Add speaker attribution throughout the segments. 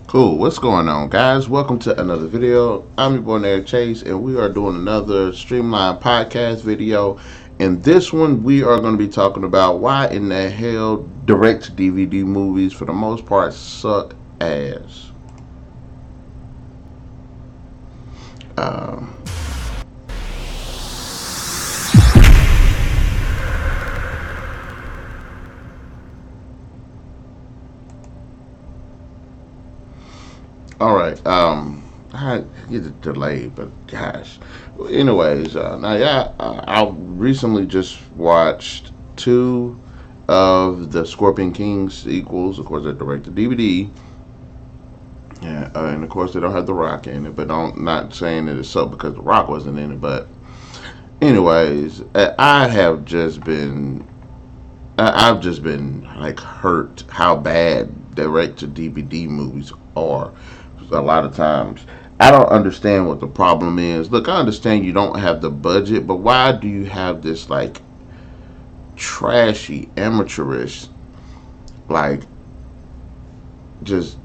Speaker 1: Cool, what's going on, guys? Welcome to another video. I'm your boy Narik Chase, and we are doing another Streamline podcast video. In this one, we are going to be talking about why in the hell direct DVD movies, for the most part, suck ass. Um, all right. I get it delayed, but gosh. Anyways, now yeah, I recently just watched two of the Scorpion King sequels. Of course, they're direct to DVD. Yeah, and of course they don't have The Rock in it, but don't not saying that it's so because The Rock wasn't in it. But anyways, I've just been like hurt how bad direct to DVD movies are. A lot of times, I don't understand what the problem is. Look, I understand you don't have the budget, but why do you have this like trashy, amateurish, like just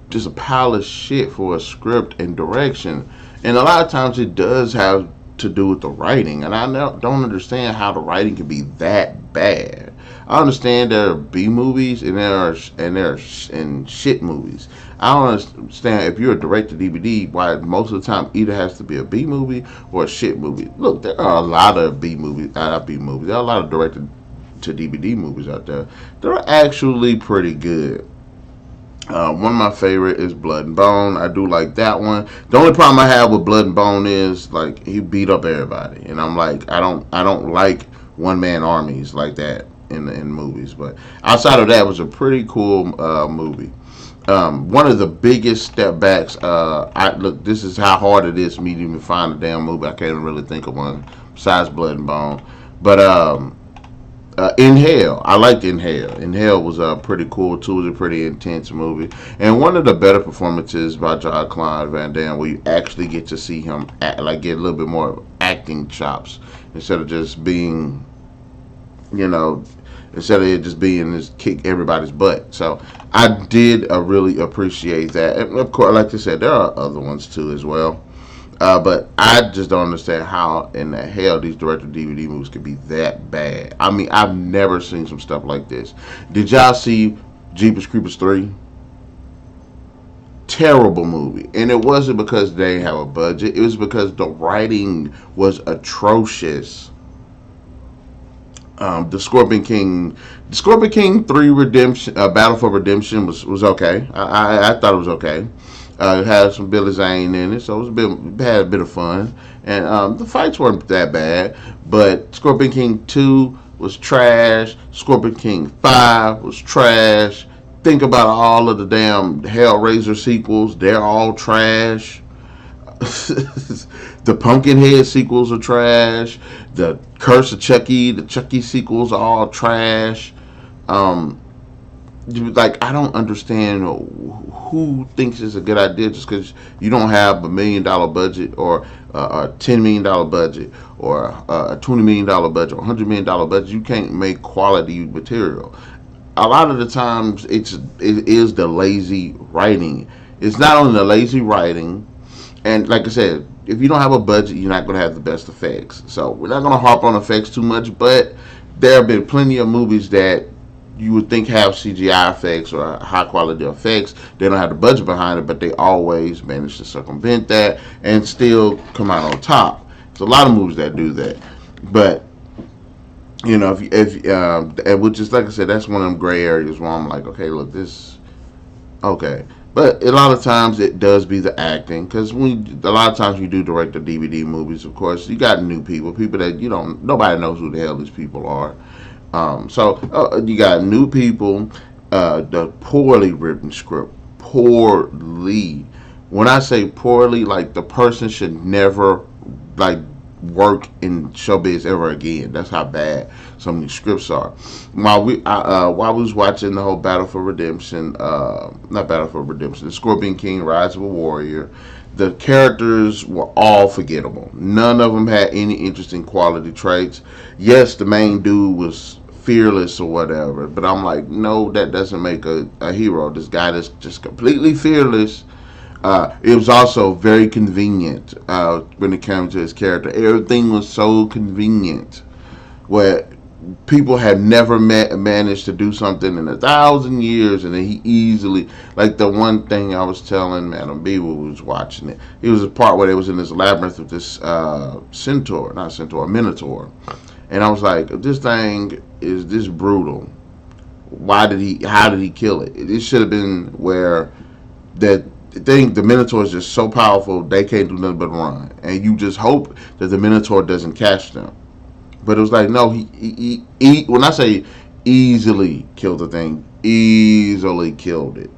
Speaker 1: just a pile of shit for a script and direction. And a lot of times it does have to do with the writing, and I don't understand how the writing can be that bad. I understand there are B movies and shit movies. I don't understand if you're a direct to DVD why most of the time either has to be a B movie or a shit movie. Look, there are a lot of B movies, not B movies. There are a lot of direct to DVD movies out there. They're actually pretty good. One of my favorite is Blood and Bone. I do like that one. The only problem I have with Blood and Bone is like he beat up everybody, and I'm like I don't like one man armies like that in movies. But outside of that, it was a pretty cool movie. One of the biggest step backs. I look. This is how hard it is for me to even find a damn movie. I can't even really think of one besides Blood and Bone. But Inhale. I liked Inhale. Inhale was pretty cool too. It was a pretty intense movie, and one of the better performances by John Claude Van Damme, where you actually get to see him act, like get a little bit more acting chops instead of just being, you know, instead of it just being just kick everybody's butt. So I did really appreciate that, and of course, like I said, there are other ones too as well. But I just don't understand how in the hell these direct DVD movies could be that bad. I mean, I've never seen some stuff like this. Did y'all see Jeepers Creepers 3? Terrible movie. And it wasn't because they didn't have a budget. It was because the writing was atrocious. The Scorpion King 3 Redemption, Battle for Redemption was okay. I thought it was okay. It had some Billy Zane in it, so it had a bit of fun. And the fights weren't that bad, but Scorpion King 2 was trash. Scorpion King 5 was trash. Think about all of the damn Hellraiser sequels; they're all trash. The Pumpkinhead sequels are trash. The Curse of Chucky, the Chucky sequels are all trash. Um, like I don't understand who thinks it's a good idea just because you don't have $1 million budget or a $10 million budget or a $20 million budget or $100 million budget. You can't make quality material. A lot of the times it is the lazy writing. It's not only the lazy writing, and like I said, if you don't have a budget, you're not going to have the best effects. So we're not going to harp on effects too much, but there have been plenty of movies that you would think have CGI effects or high quality effects. They don't have the budget behind it, but they always manage to circumvent that and still come out on top. There's a lot of movies that do that, but you know, if which is like I said, that's one of them gray areas where I'm like, okay, look, this okay. But a lot of times it does be the acting because a lot of times you do direct to DVD movies. Of course, you got new people that you don't, nobody knows who the hell these people are. So you got new people, the poorly written script, poorly. When I say poorly, like the person should never like work in showbiz ever again. That's how bad some of these scripts are. While we was watching the whole Battle for Redemption, not Battle for Redemption, the Scorpion King, Rise of a Warrior, the characters were all forgettable. None of them had any interesting quality traits. Yes, the main dude was fearless or whatever. But I'm like, no, that doesn't make a hero. This guy that's just completely fearless. It was also very convenient when it came to his character. Everything was so convenient. Where people had never managed to do something in 1,000 years, and then he easily, like the one thing I was telling Madam B who was watching it, it was a part where they was in this labyrinth with this minotaur, and I was like, if this thing is this brutal, how did he kill it? It should have been where that the Minotaur is just so powerful they can't do nothing but run, and you just hope that the Minotaur doesn't catch them. But it was like, no, he when I say easily killed the thing, easily killed it.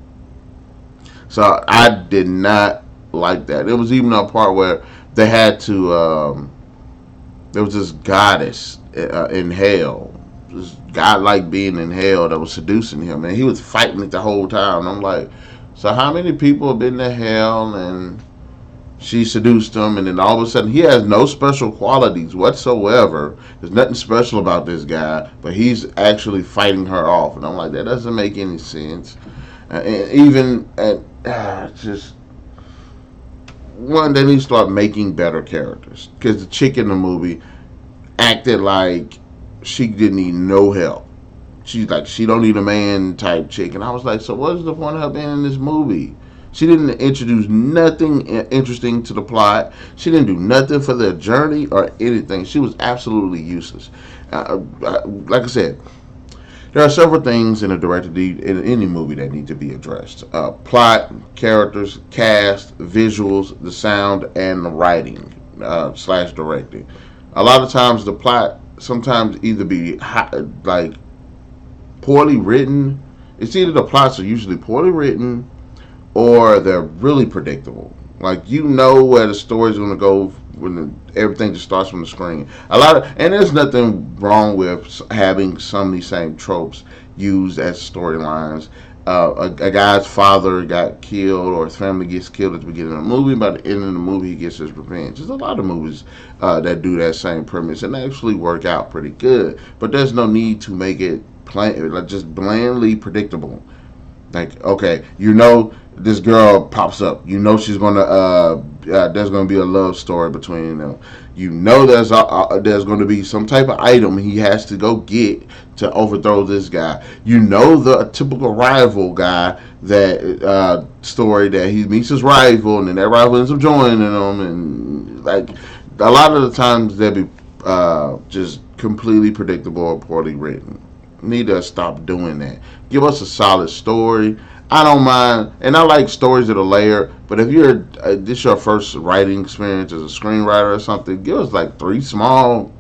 Speaker 1: So I did not like that. There was even a part where they had to, there was this goddess in hell, this godlike being in hell that was seducing him, and he was fighting it the whole time. And I'm like, so how many people have been to hell and she seduced him, and then all of a sudden he has no special qualities whatsoever. There's nothing special about this guy, but he's actually fighting her off, and I'm like, that doesn't make any sense. And even at just one, they need to start making better characters, because the chick in the movie acted like she didn't need no help. She's like, she don't need a man type chick, and I was like, so what's the point of her being in this movie? She didn't introduce nothing interesting to the plot. She didn't do nothing for their journey or anything. She was absolutely useless. Like I said, there are several things in a in any movie that need to be addressed: plot, characters, cast, visuals, the sound, and the writing slash directing. A lot of times, the plot sometimes either be like poorly written. It's either the plots are usually poorly written, or they're really predictable. Like, you know where the story's going to go when everything just starts from the screen. And there's nothing wrong with having some of these same tropes used as storylines. A guy's father got killed, or his family gets killed at the beginning of the movie. By the end of the movie, he gets his revenge. There's a lot of movies that do that same premise and actually work out pretty good. But there's no need to make it just blandly predictable. Like, okay, you know, this girl pops up. You know she's gonna there's gonna be a love story between them. You know there's gonna be some type of item he has to go get to overthrow this guy. You know the typical rival guy that story that he meets his rival, and then that rival ends up joining him, and like a lot of the times they'll be just completely predictable or poorly written. Need to stop doing that. Give us a solid story. I don't mind, and I like stories that are layered. But if this your first writing experience as a screenwriter or something, give us like three small,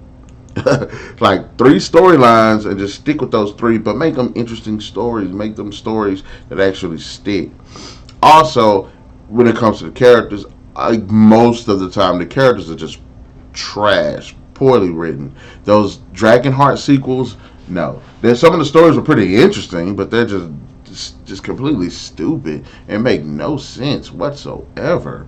Speaker 1: like three storylines, and just stick with those three. But make them interesting stories. Make them stories that actually stick. Also, when it comes to the characters, most of the time the characters are just trash, poorly written. Those Dragonheart sequels. No, there's some of the stories were pretty interesting, but they're just completely stupid and make no sense whatsoever.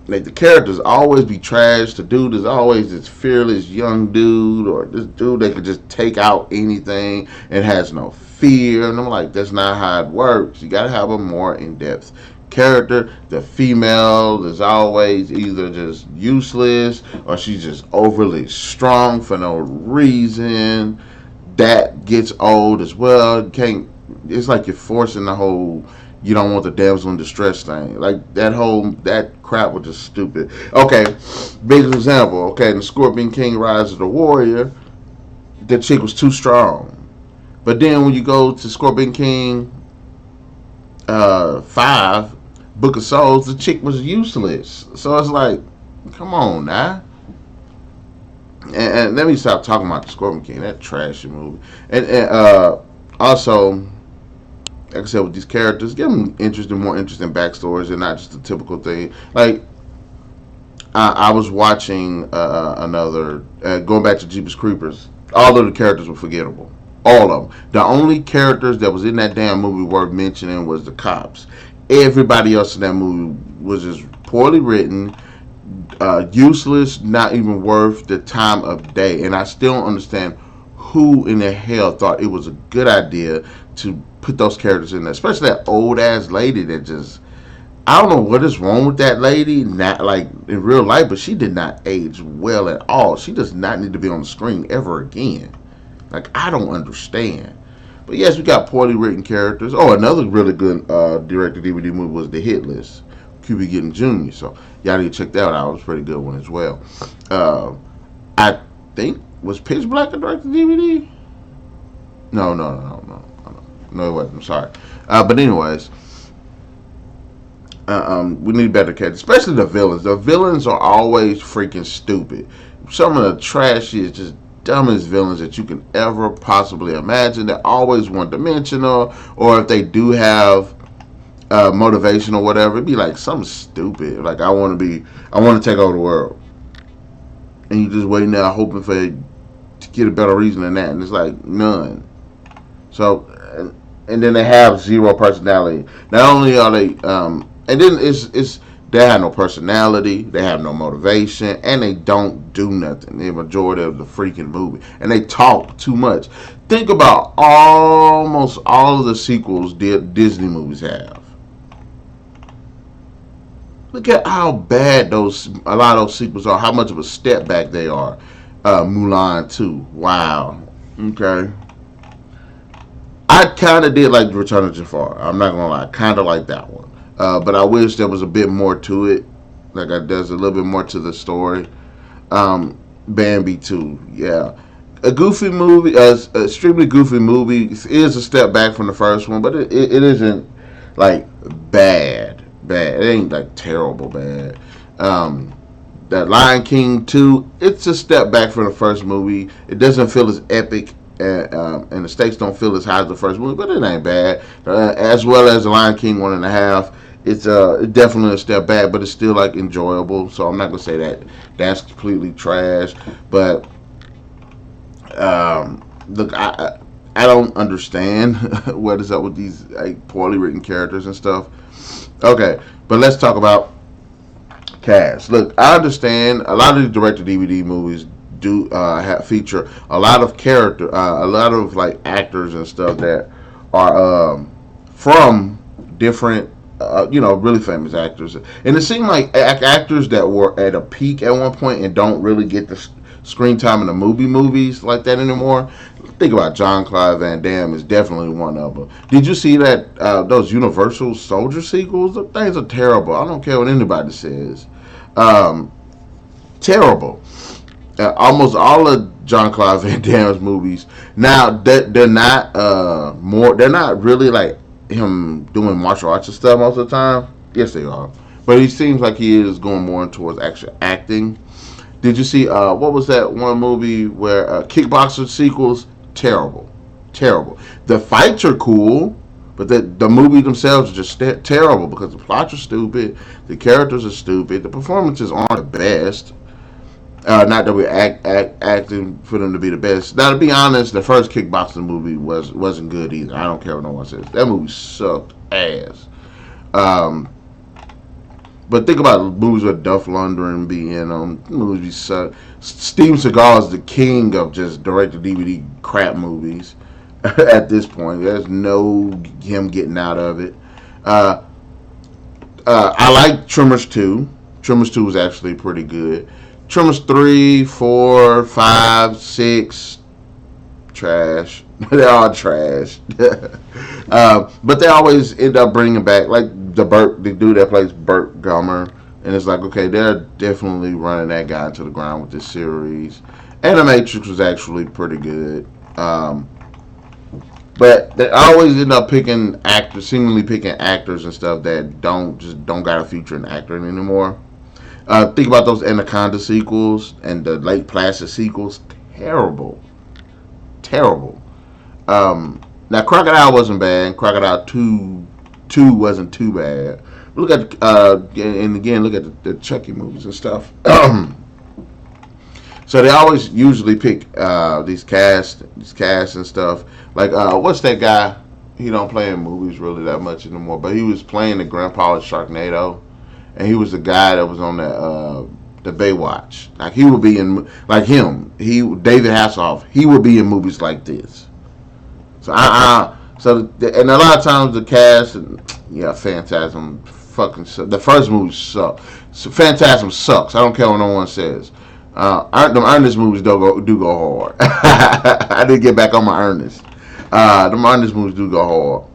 Speaker 1: Like, the characters always be trash. The dude is always this fearless young dude, or this dude that could just take out anything and has no fear. And I'm like, that's not how it works. You gotta have a more in-depth character. The female is always either just useless or she's just overly strong for no reason. That gets old as well. It's like you're forcing the whole you don't want the damsel in distress thing. Like, that crap was just stupid. Okay, big example. Okay, in the Scorpion King Rise of the Warrior, the chick was too strong. But then when you go to Scorpion King 5, Book of Souls, the chick was useless. So it's like, come on now. And let me stop talking about the Scorpion King, that trashy movie. And also, like I said, with these characters, give them more interesting backstories and not just the typical thing. Like, I was watching another, going back to Jeepers Creepers. All of the characters were forgettable. All of them. The only characters that was in that damn movie worth mentioning was the cops. Everybody else in that movie was just poorly written, useless, not even worth the time of day. And I still don't understand who in the hell thought it was a good idea to put those characters in there, especially that old ass lady that just. I don't know what is wrong with that lady, not like in real life, but she did not age well at all. She does not need to be on the screen ever again. Like, I don't understand. But yes, we got poorly written characters. Oh, another really good direct-to-DVD movie was The Hit List, Cuba Gooding Jr. So y'all need to check that out. It was a pretty good one as well. I think was Pitch Black a direct-to-DVD? No, it wasn't. I'm sorry. But anyways, we need better characters, especially the villains. The villains are always freaking stupid. Some of the trashiest, just dumbest villains that you can ever possibly imagine. They're always one-dimensional, or if they do have motivation or whatever, it'd be like something stupid. Like, I want to take over the world, and you just waiting there hoping for it to get a better reason than that, and it's like none. So, and then they have zero personality. Not only are they, and then it's they have no personality, they have no motivation, and they don't do nothing the majority of the freaking movie. And they talk too much. Think about almost all of the sequels Disney movies have. Look at how bad a lot of those sequels are, how much of a step back they are. Mulan 2. Wow. Okay. I kind of did like Return of Jafar. I'm not going to lie. I kind of like that one. But I wish there was a bit more to it. Like, there's a little bit more to the story. Bambi 2, yeah. A goofy movie, extremely goofy movie, is a step back from the first one, but it isn't, like, bad. It ain't, like, terrible bad. That Lion King 2, it's a step back from the first movie. It doesn't feel as epic, and the stakes don't feel as high as the first movie, but it ain't bad. As well as the Lion King 1.5. It's definitely a step back, but it's still like enjoyable. So I'm not gonna say that that's completely trash. But look, I don't understand what is up with these like poorly written characters and stuff. Okay, but let's talk about cast. Look, I understand a lot of the direct-to-DVD movies do feature a lot of a lot of like actors and stuff that are from different. Really famous actors, and it seemed like actors that were at a peak at one point and don't really get the screen time in the movies like that anymore. Think about Jean-Claude Van Damme is definitely one of them. Did you see that those Universal Soldier sequels? The things are terrible. I don't care what anybody says. Terrible. Almost all of Jean-Claude Van Damme's movies now they're not they're not really like him doing martial arts and stuff most of the time. Yes, they are. But he seems like he is going more towards actual acting. Did you see, what was that one movie where Kickboxer sequels? Terrible. The fights are cool, but the movie themselves are just terrible because the plots are stupid, the characters are stupid, the performances aren't the best. Not that we're acting for them to be the best. Now, to be honest, the first Kickboxing movie wasn't good either. I don't care what no one says. That movie sucked ass. But think about movies with Duff Lundgren be in them. Movies suck. Steven Seagal is the king of just direct-to-DVD crap movies at this point. There's no him getting out of it. I like Tremors 2. Tremors 2 was actually pretty good. Tremors 3, 4, 5, 6, trash. They're all trash. But they always end up bringing back, like the dude that plays Burt Gummer. And it's like, okay, they're definitely running that guy into the ground with this series. And The Matrix was actually pretty good. But they always end up seemingly picking actors and stuff that don't got a future in acting anymore. Think about those Anaconda sequels and the Lake Placid sequels. Terrible. Now, Crocodile wasn't bad. Crocodile 2 wasn't too bad. Look at, and again, look at the Chucky movies and stuff. So they always usually pick these casts and stuff. Like, what's that guy? He don't play in movies really that much anymore, but he was playing the grandpa of Sharknado. And he was the guy that was on that the Baywatch. Like he would be in like him. David Hasselhoff. He would be in movies like this. So and a lot of times the cast, yeah, Phantasm fucking suck. The first movie sucked. So Phantasm sucks. I don't care what no one says. Them Ernest movies do go hard. I did get back on my Ernest. Them Ernest movies do go hard.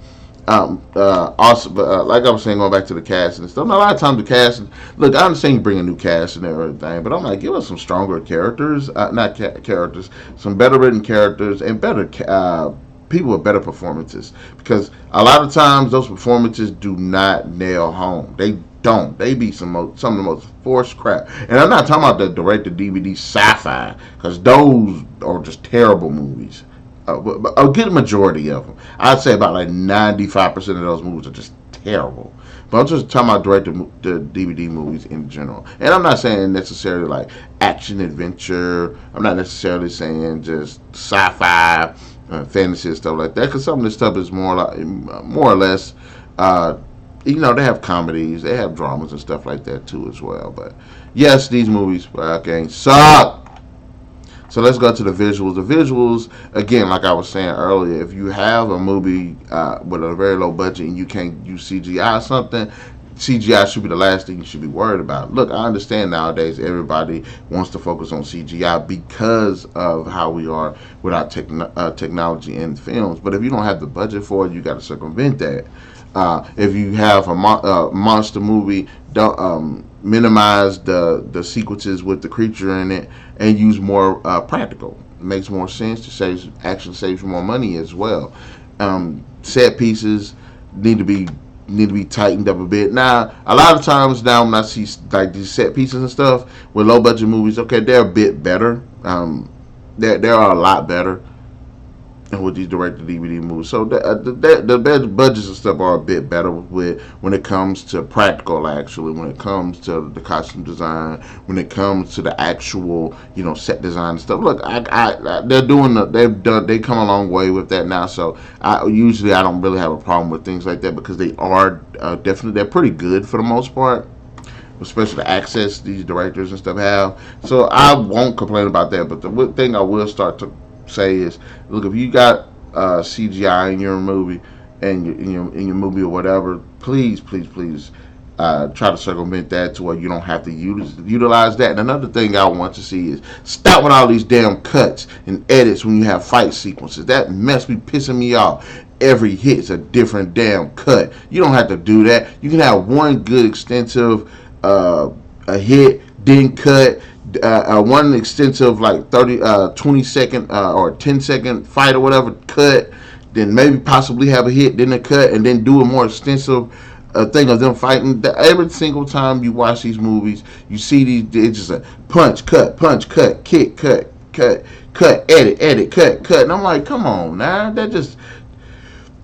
Speaker 1: Also, but like I was saying, going back to the cast and stuff. A lot of times the cast, look, I understand you bring a new cast and everything, but I'm like, give us some stronger characters, not characters, some better written characters and better people with better performances. Because a lot of times those performances do not nail home. They don't. They be some of the most forced crap. And I'm not talking about the direct-to-DVD sci-fi, because those are just terrible movies. But a good majority of them. I'd say about like 95% of those movies are just terrible. But I'm just talking about direct-to-DVD movies in general. And I'm not saying necessarily like action adventure. I'm not necessarily saying just sci-fi, fantasy and stuff like that. Because some of this stuff is more or less, they have comedies, they have dramas and stuff like that too as well. But yes, these movies fucking suck. So let's go to the visuals. The visuals, again, like I was saying earlier, if you have a movie with a very low budget and you can't use CGI or something, CGI should be the last thing you should be worried about. Look, I understand nowadays everybody wants to focus on CGI because of how we are with our technology in films. But if you don't have the budget for it, you got to circumvent that. If you have a monster movie, don't minimize the sequences with the creature in it and use more practical. It makes more sense. Saves more money as well. Set pieces need to be tightened up a bit. Now, a lot of times now when I see like these set pieces and stuff with low budget movies, okay, they're a bit better. They are a lot better with these direct-to-DVD movies. So the budgets and stuff are a bit better when it comes to practical, actually, when it comes to the costume design, when it comes to the actual, set design and stuff. Look, they come a long way with that now. So I don't really have a problem with things like that because they are definitely, they're pretty good for the most part, especially the access these directors and stuff have. So I won't complain about that. But the thing I will start to say is, look, if you got CGI in your movie and in your movie or whatever, please try to circumvent that to where you don't have to utilize that. And another thing I want to see is stop with all these damn cuts and edits when you have fight sequences. That mess be pissing me off. Every hit's a different damn cut. You don't have to do that. You can have one good extensive a hit, then cut. One extensive like 20 second or 10-second fight or whatever, cut, then maybe possibly have a hit, then a cut, and then do a more extensive thing of them fighting. Every single time you watch these movies, you see it's just a punch, cut, kick, cut, edit, cut, and I'm like, come on now, that just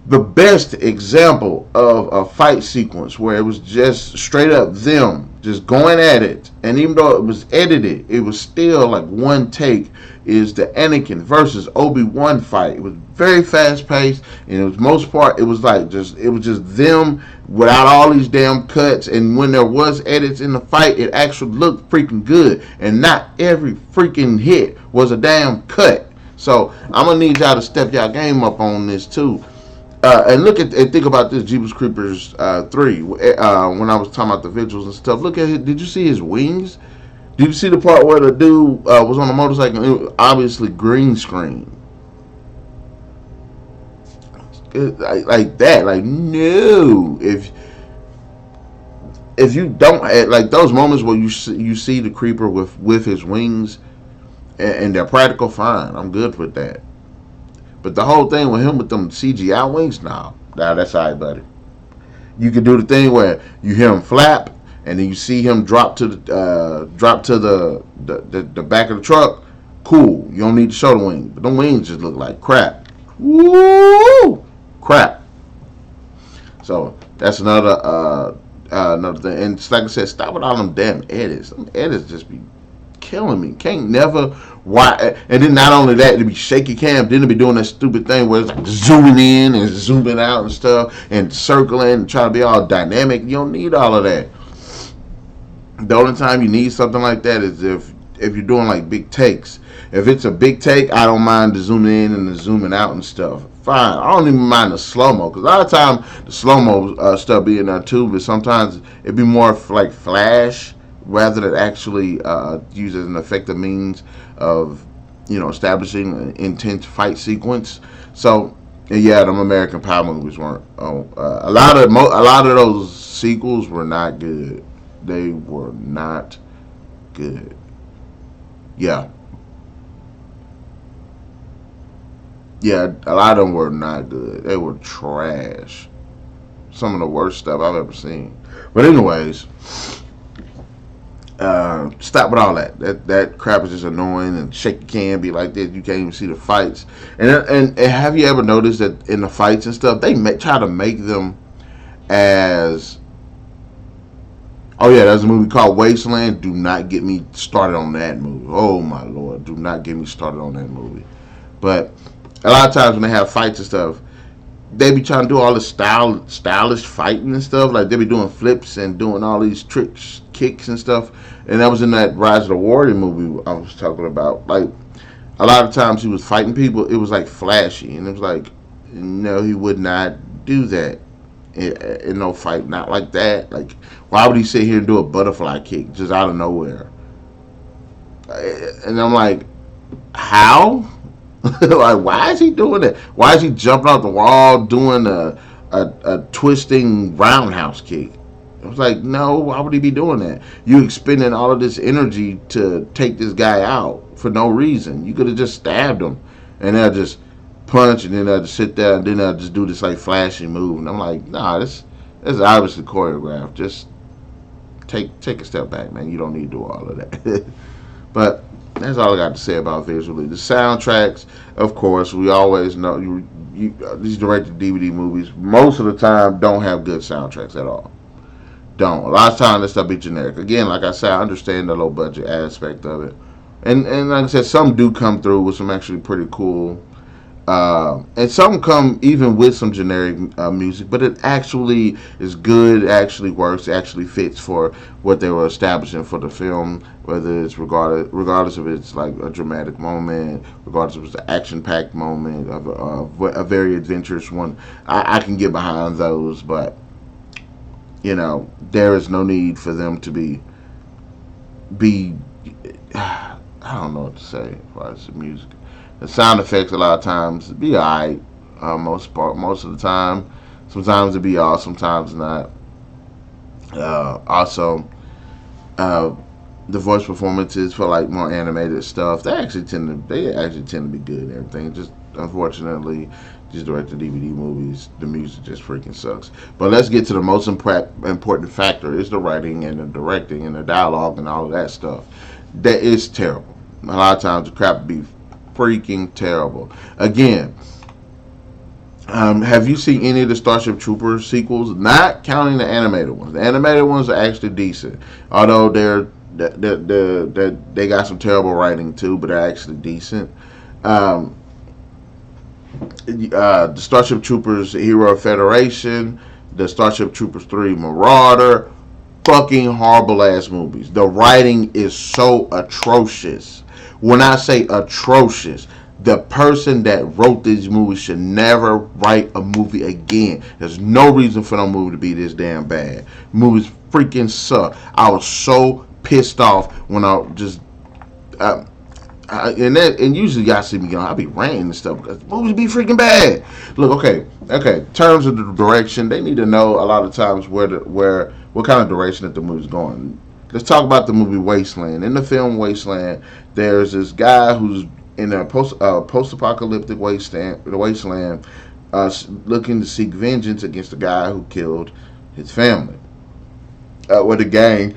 Speaker 1: the best example of a fight sequence where it was just straight up them just going at it, and even though it was edited, it was still like one take, is the Anakin versus Obi-Wan fight. It was very fast paced, and it was most part it was just them without all these damn cuts, and when there was edits in the fight, it actually looked freaking good, and not every freaking hit was a damn cut. So I'm gonna need y'all to step y'all game up on this too. And think about this, Jeepers Creepers 3. When I was talking about the visuals and stuff, look at it. Did you see his wings? Did you see the part where the dude was on a motorcycle? It was obviously green screen. Like that. Like, no. If you don't, like those moments where you see the creeper with his wings and they're practical, fine. I'm good with that. But the whole thing with him with them CGI wings, nah, that's all right, buddy. You could do the thing where you hear him flap, and then you see him drop to the back of the truck. Cool, you don't need to show the wings, but them wings just look like crap. Woo, crap. So that's another thing. And it's like I said, stop with all them damn edits. Them edits just be killing me. Can't never. Why? And then not only that, to be shaky cam, then to be doing that stupid thing where it's like zooming in and zooming out and stuff, and circling and trying to be all dynamic. You don't need all of that. The only time you need something like that is if you're doing like big takes. If it's a big take, I don't mind the zooming in and the zooming out and stuff. Fine, I don't even mind the slow mo because a lot of time the slow mo stuff be in there too. But sometimes it'd be more like flash rather than actually use as an effective means of establishing an intense fight sequence. So yeah, them American Pie movies weren't. A lot of those sequels were not good. They were not good. Yeah, yeah, a lot of them were not good. They were trash. Some of the worst stuff I've ever seen. But anyways, stop with all that. That crap is just annoying and shake your can be like this. You can't even see the fights. And have you ever noticed that in the fights and stuff try to make them as oh yeah, there's a movie called Wasteland. Do not get me started on that movie. Oh my lord, do not get me started on that movie. But a lot of times when they have fights and stuff, they be trying to do all this stylish fighting and stuff. Like they be doing flips and doing all these tricks, kicks and stuff. And that was in that Rise of the Warrior movie I was talking about. Like a lot of times he was fighting people, it was like flashy, and it was like, no, he would not do that in no fight, not like that. Like, why would he sit here and do a butterfly kick just out of nowhere? And I'm like, how? Like, why is he doing that? Why is he jumping off the wall doing a twisting roundhouse kick? I was like, no, why would he be doing that? You expending all of this energy to take this guy out for no reason. You could have just stabbed him, and they'll just punch, and then they'll just sit there, and then they'll just do this like flashy move. And I'm like, nah, this obviously choreographed. Just take a step back, man. You don't need to do all of that. But that's all I got to say about visually. The soundtracks, of course, we always know these direct-to-DVD movies most of the time don't have good soundtracks at all. Don't. A lot of times this stuff be generic. Again, like I said, I understand the low budget aspect of it, and like I said, some do come through with some actually pretty cool. And some come even with some generic music, but it actually is good, it actually works, it actually fits for what they were establishing for the film, whether it's regardless of it's like a dramatic moment, regardless of it's an action-packed moment, of a very adventurous one. I can get behind those, but there is no need for them to be I don't know what to say as far as the music. The sound effects a lot of times be alright. Most of the time. Sometimes it be off, sometimes not. Also, the voice performances for like more animated stuff, they actually tend to be good and everything. Just unfortunately, these direct-to-DVD movies, the music just freaking sucks. But let's get to the most important factor: is the writing and the directing and the dialogue and all of that stuff. That is terrible. A lot of times the crap be freaking terrible. Again, have you seen any of the Starship Troopers sequels? Not counting the animated ones. The animated ones are actually decent, although they got some terrible writing too, but they're actually decent. The Starship Troopers Hero Federation, the Starship Troopers 3 Marauder, fucking horrible ass movies. The writing is so atrocious. When I say atrocious, the person that wrote these movies should never write a movie again. There's no reason for no movie to be this damn bad. Movies freaking suck. I was so pissed off when I just and usually y'all see me, I be ranting and stuff because movies be freaking bad. Look, okay. In terms of the direction, they need to know a lot of times what kind of direction that the movie's going. Let's talk about the movie Wasteland. In the film Wasteland, there's this guy who's in a post-apocalyptic wasteland, looking to seek vengeance against the guy who killed his family. With the gang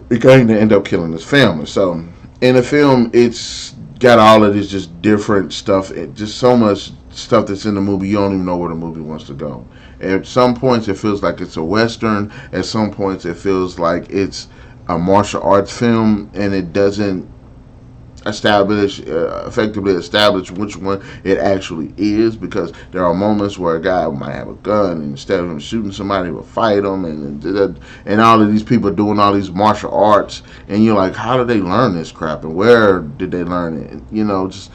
Speaker 1: that end up killing his family. So in the film, it's got all of this just different stuff, just so much stuff that's in the movie, you don't even know where the movie wants to go. At some points, it feels like it's a Western. At some points, it feels like it's a martial arts film, and it doesn't effectively establish which one it actually is, because there are moments where a guy might have a gun, and instead of him shooting somebody, he will fight them, and all of these people doing all these martial arts, and you're like, how did they learn this crap, and where did they learn it? And, just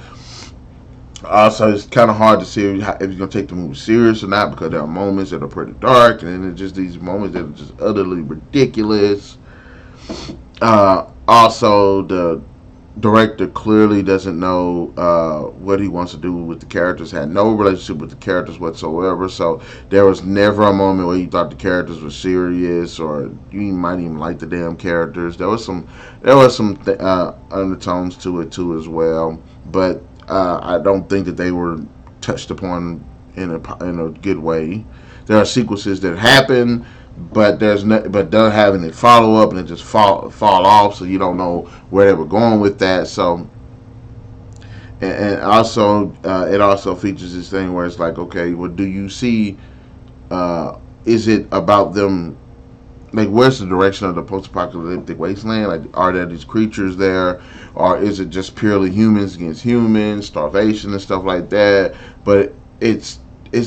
Speaker 1: also, it's kind of hard to see if you're gonna take the movie serious or not, because there are moments that are pretty dark, and then there's just these moments that are just utterly ridiculous. Also, the director clearly doesn't know what he wants to do with the characters. Had no relationship with the characters whatsoever. So there was never a moment where you thought the characters were serious, or you might even like the damn characters. There was some undertones to it too as well. But I don't think that they were touched upon in a good way. There are sequences that happen, but don't have any follow up, and it just fall off, so you don't know where they were going with that. So, and also it also features this thing where it's like, okay, well, do you see? Is it about them? Like, where's the direction of the post-apocalyptic wasteland? Like, are there these creatures there, or is it just purely humans against humans, starvation and stuff like that? But it's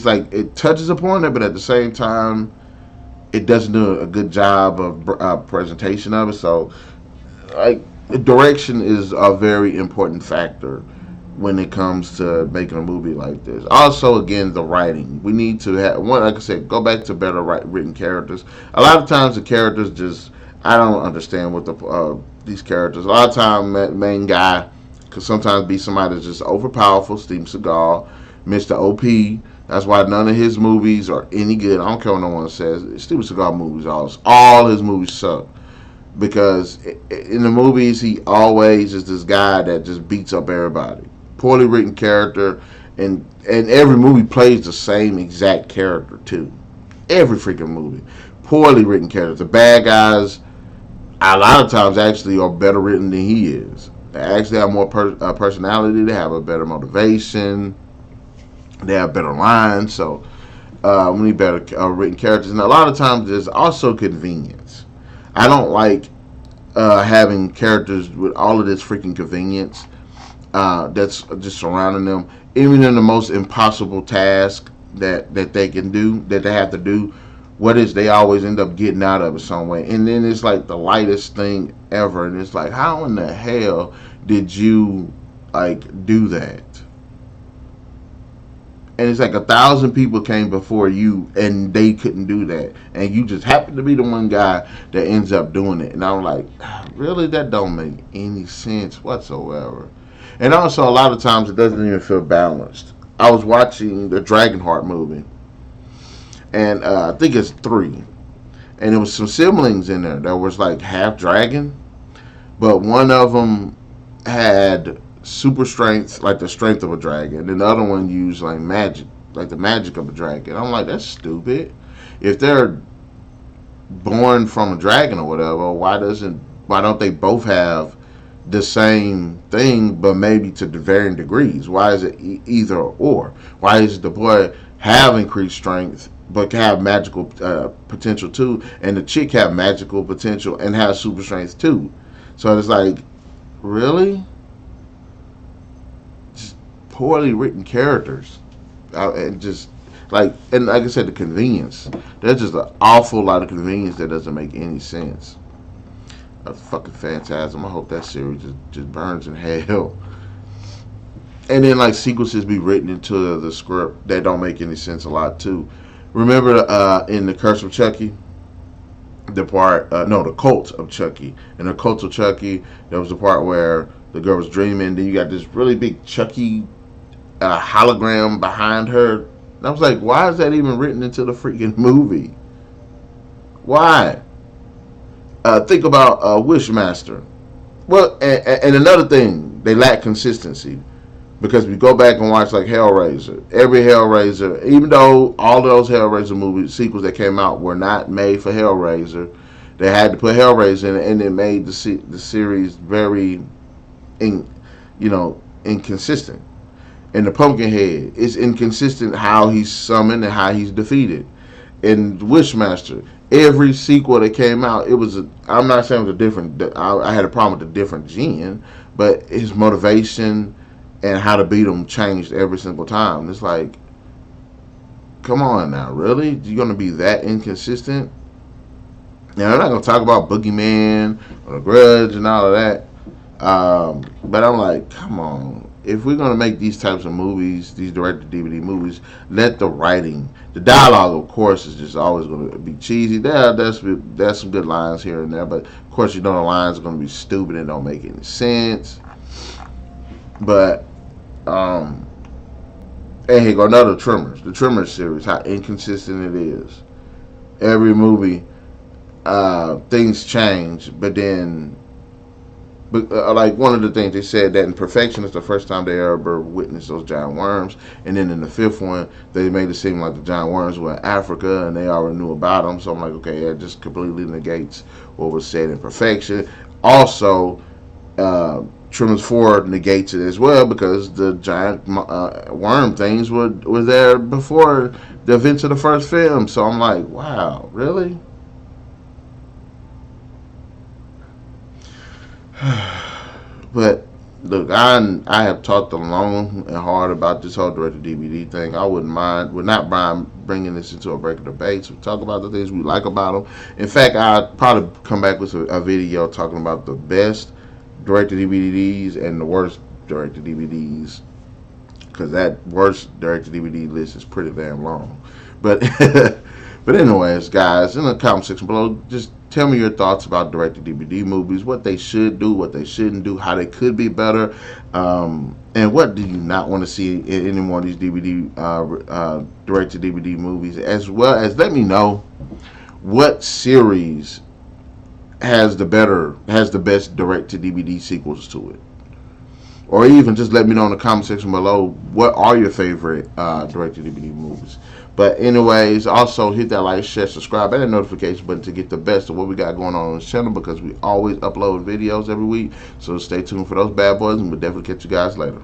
Speaker 1: like it touches upon it, but at the same time, it doesn't do a good job of presentation of it. So, like, direction is a very important factor when it comes to making a movie like this. Also, again, the writing. We need to have one. Like I said, go back to better written characters. A lot of times, the characters just, I don't understand what these characters. A lot of times, main guy could sometimes be somebody that's just overpowerful. Steven Seagal, Mr. OP. That's why none of his movies are any good. I don't care what no one says. Steven Seagal movies, all his movies suck. Because in the movies, he always is this guy that just beats up everybody. Poorly written character, and every movie plays the same exact character too. Every freaking movie. Poorly written characters. The bad guys, a lot of times, actually are better written than he is. They actually have more personality. They have a better motivation. They have better lines. So we need better written characters. And a lot of times, there's also convenience. I don't like having characters with all of this freaking convenience that's just surrounding them. Even in the most impossible task that they can do, that they have to do, what is they always end up getting out of it some way. And then it's like the lightest thing ever, and it's like, how in the hell did you like do that? And it's like 1,000 people came before you, and they couldn't do that, and you just happen to be the one guy that ends up doing it. And I'm like, really, that don't make any sense whatsoever. And also, a lot of times, it doesn't even feel balanced. I was watching the Dragonheart movie, and I think it's 3, and there was some siblings in there that was like half dragon, but one of them had super strength, like the strength of a dragon, and the other one used like magic, like the magic of a dragon. I'm like, that's stupid. If they're born from a dragon or whatever, why don't they both have the same thing, but maybe to varying degrees? Why is it either or? Why is the boy have increased strength but have magical potential too, and the chick have magical potential and have super strength too? So it's like, really? Poorly written characters, and just and like I said, the convenience. There's just an awful lot of convenience that doesn't make any sense. That's fucking Phantasm. I hope that series just burns in hell. And then like sequences be written into the script that don't make any sense a lot too. Remember in the Curse of Chucky, the Cult of Chucky. In the Cult of Chucky, there was the part where the girl was dreaming. Then you got this really big Chucky hologram behind her. And I was like, why is that even written into the freaking movie? Why? Think about Wishmaster. Well, and another thing, they lack consistency. Because we go back and watch like Hellraiser. Every Hellraiser, even though all of those Hellraiser movie sequels that came out were not made for Hellraiser, they had to put Hellraiser in it, and it made the series very inconsistent. And the Pumpkinhead, it's inconsistent how he's summoned and how he's defeated. In Wishmaster, every sequel that came out, I'm not saying it was a different, I had a problem with the different gen, but his motivation and how to beat him changed every single time. It's like, come on now, really? You're gonna be that inconsistent? Now, I'm not gonna talk about Boogeyman or The Grudge and all of that. But I'm like, come on. If we're gonna make these types of movies, these direct-to-DVD movies, let the writing, the dialogue, of course, is just always gonna be cheesy. There's some good lines here and there, but of course, the lines are gonna be stupid and don't make any sense. But and here go another Tremors, the Tremors series. How inconsistent it is. Every movie, things change, but then but like one of the things they said that in Perfection is the first time they ever witnessed those giant worms, and then in the fifth one they made it seem like the giant worms were in Africa and they already knew about them. So I'm like, okay, that just completely negates what was said in Perfection. Also, Tremors 4 negates it as well because the giant worm things were there before the events of the first film. So I'm like, wow, really? But look, I have talked long and hard about this whole direct DVD thing. I would not mind bringing this into a regular debate. We talk about the things we like about them. In fact, I'd probably come back with a video talking about the best direct DVDs and the worst direct DVDs, because that worst direct DVD list is pretty damn long. But but anyways, guys, in the comment section below, just tell me your thoughts about direct-to-DVD movies, what they should do, what they shouldn't do, how they could be better, and what do you not want to see in any more of these direct-to-DVD movies, as well as let me know what series has the best direct-to-DVD sequels to it. Or even just let me know in the comment section below what are your favorite direct-to-DVD movies. But anyways, also hit that like, share, subscribe, and that notification button to get the best of what we got going on this channel, because we always upload videos every week. So stay tuned for those bad boys, and we'll definitely catch you guys later.